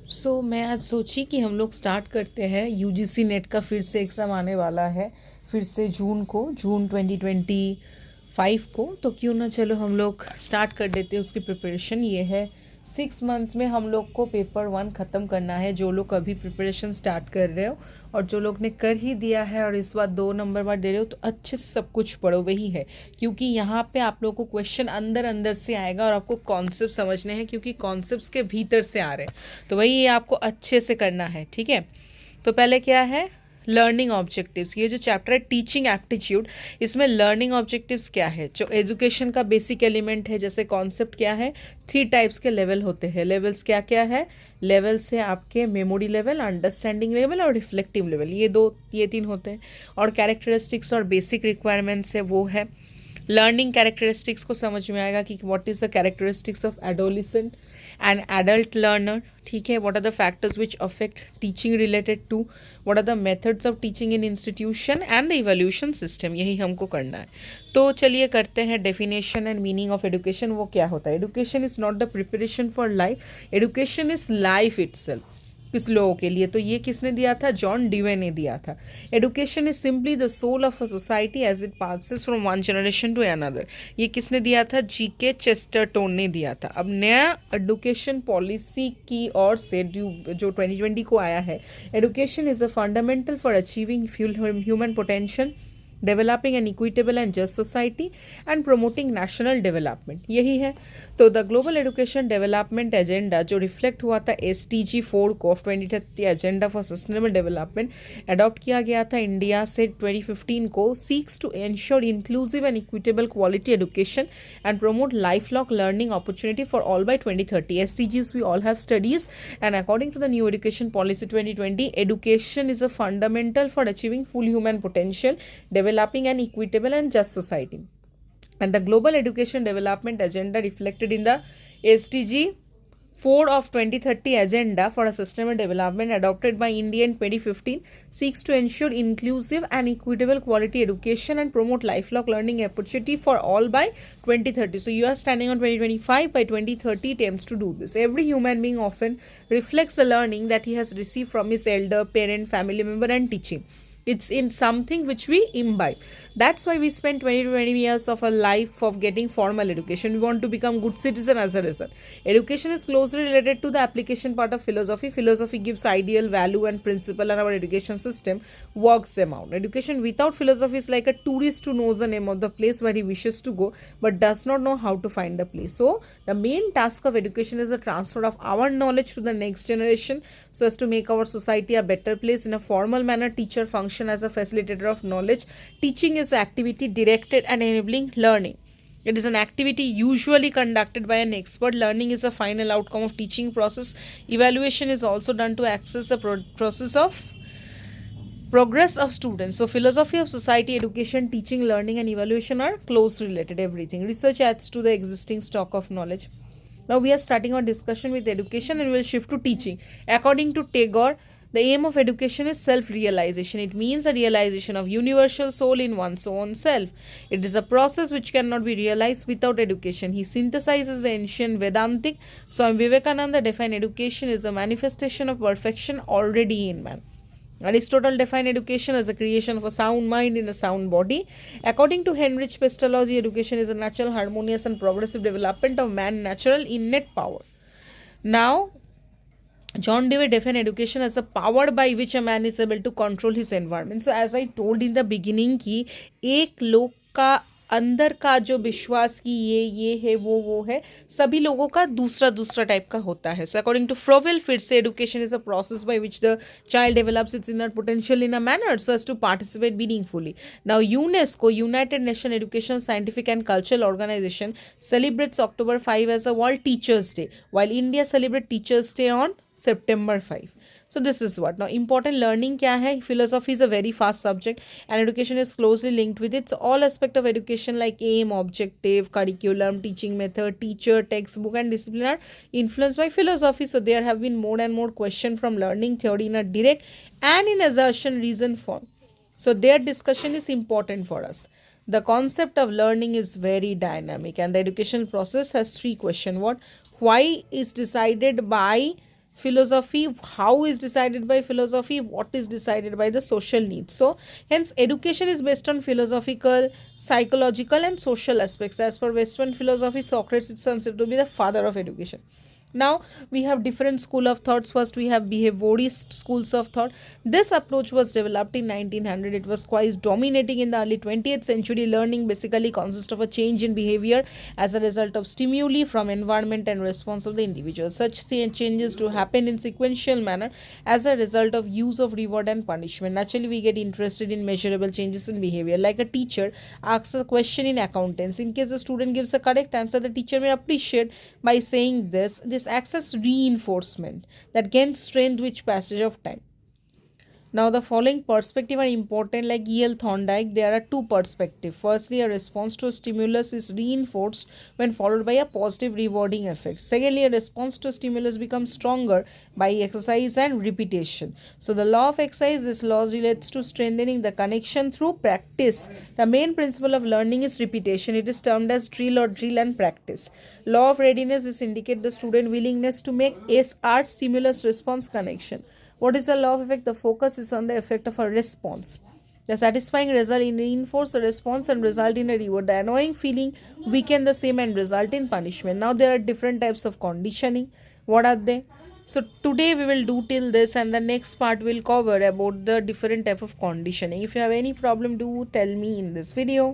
मैं आज सोची कि हम लोग स्टार्ट करते हैं। यूजीसी नेट का फिर से एग्ज़ाम आने वाला है, फिर से जून 2025 को। तो क्यों ना चलो हम लोग स्टार्ट कर देते हैं उसकी प्रिपरेशन। ये है 6 मंथ्स में हम लोग को पेपर 1 ख़त्म करना है। जो लोग अभी प्रिपरेशन स्टार्ट कर रहे हो और जो लोग ने कर ही दिया है और इस बार 2 नंबर बार दे रहे हो, तो अच्छे से सब कुछ पढ़ो। वही है, क्योंकि यहाँ पे आप लोगों को क्वेश्चन अंदर अंदर से आएगा और आपको कॉन्सेप्ट समझने हैं, क्योंकि कॉन्सेप्ट्स के भीतर से आ रहे हैं। तो वही ये आपको अच्छे से करना है, ठीक है। तो पहले क्या है, लर्निंग ऑब्जेक्टिव्स। ये जो चैप्टर है टीचिंग एप्टीट्यूड, इसमें लर्निंग ऑब्जेक्टिव्स क्या है, जो एजुकेशन का बेसिक एलिमेंट है। जैसे कॉन्सेप्ट क्या है, 3 टाइप्स के लेवल होते हैं। लेवल्स क्या क्या है, लेवल्स है आपके मेमोरी लेवल, अंडरस्टैंडिंग लेवल और रिफ्लेक्टिव लेवल। ये 3 होते हैं। और कैरेक्टरिस्टिक्स और बेसिक रिक्वायरमेंट्स है, वो है लर्निंग कैरेक्टरिस्टिक्स को समझ में आएगा कि what is the characteristics of adolescent and adult learner, ठीक है। What are the factors which affect teaching related to, what are the methods of teaching in institution and the evolution system, यही हमको करना है। तो चलिए करते हैं definition and meaning of education. वो क्या होता है, education is not the preparation for life, education is life itself. किस लोगों के लिए, तो ये किसने दिया था, जॉन डिवे ने दिया था। Education is simply the soul of a society as it passes from one generation to another. ये किसने दिया था, जीके चेस्टरटोन ने दिया था। अब नया एडुकेशन पॉलिसी की ओर से जो 2020 को आया है, education is a fundamental for achieving human potential, developing an equitable and just society and promoting national development, यही है। तो the global education development agenda जो रिफ्लेक्ट हुआ था SDG 4 को of 2030 agenda for sustainable development, adopt किया गया था इंडिया से 2015 को, seeks to ensure inclusive and equitable quality education and promote lifelong learning opportunity for all by 2030. SDGs we all have studies, and according to the new education policy 2020, education is a fundamental for achieving full human potential, developing an equitable and just society. And the global education development agenda reflected in the SDG 4 of 2030 agenda for a sustainable development adopted by India in 2015 seeks to ensure inclusive and equitable quality education and promote lifelong learning opportunity for all by 2030. So you are standing on 2025, by 2030 attempts to do this. Every human being often reflects the learning that he has received from his elder, parent, family member and teaching. It's in something which we imbibe. That's why we spend 20 to 20 years of our life of getting formal education. We want to become good citizen as a result. Education is closely related to the application part of philosophy. Philosophy gives ideal, value and principle, and our education system works them out. Education without philosophy is like a tourist who knows the name of the place where he wishes to go but does not know how to find the place. So the main task of education is the transfer of our knowledge to the next generation so as to make our society a better place. In a formal manner, teacher function as a facilitator of knowledge. Teaching is activity directed and enabling learning. It is an activity usually conducted by an expert. Learning is a final outcome of teaching process. Evaluation is also done to access the process of progress of students. So philosophy of society, education, teaching, learning and evaluation are closely related. Everything. Research adds to the existing stock of knowledge. Now we are starting our discussion with education and we'll shift to teaching. According to Tagore, the aim of education is self-realization. It means a realization of universal soul in one's own self. It is a process which cannot be realized without education. He synthesizes the ancient Vedantic. Swami Vivekananda defined education as a manifestation of perfection already in man. Aristotle defined education as the creation of a sound mind in a sound body. According to Heinrich Pestalozzi, education is a natural, harmonious and progressive development of man's natural innate power. Now, John Dewey defined education as a power by which a man is able to control his environment. So as I told in the beginning कि एक लोग का अंदर का जो विश्वास कि ये है वो है, सभी लोगों का दूसरा दूसरा टाइप का होता है. सो अकॉर्डिंग टू फ्रोवेल, फिर से education is a process by which the child develops its inner potential in a manner so as to participate meaningfully. Now UNESCO, United Nation education scientific and cultural organization, celebrates October 5 as a World Teachers Day, while India celebrates Teachers Day on September 5. So this is what. Now important learning क्या है? Philosophy is a very fast subject and education is closely linked with it. So all aspect of education like aim, objective, curriculum, teaching method, teacher, textbook and discipline are influenced by philosophy. So there have been more and more questions from learning theory in a direct and in assertion reason form. So their discussion is important for us. The concept of learning is very dynamic and the education process has 3 questions. What? Why is decided by philosophy, how is decided by philosophy, what is decided by the social needs. So hence education is based on philosophical, psychological and social aspects. As per Western philosophy, Socrates is considered to be the father of education. Now we have different school of thoughts. First we have behaviorist schools of thought. This approach was developed in 1900. It was quite dominating in the early 20th century. Learning basically consists of a change in behavior as a result of stimuli from environment and response of the individual. Such changes to happen in sequential manner as a result of use of reward and punishment. Naturally we get interested in measurable changes in behavior. Like a teacher asks a question in accountants. In case the student gives a correct answer, the teacher may appreciate by saying this acts as reinforcement that gains strength with passage of time. Now, the following perspective are important, like E.L. Thorndike. There are two perspectives. Firstly, a response to a stimulus is reinforced when followed by a positive rewarding effect. Secondly, a response to a stimulus becomes stronger by exercise and repetition. So, the law of exercise, this law relates to strengthening the connection through practice. The main principle of learning is repetition. It is termed as drill or drill and practice. Law of readiness is indicate the student willingness to make SR stimulus response connection. What is the law of effect? The focus is on the effect of a response. The satisfying result in reinforce a response and result in a reward. The annoying feeling weaken the same and result in punishment. Now there are different types of conditioning. What are they? So today we will do till this, and the next part will cover about the different type of conditioning. If you have any problem, do tell me in this video.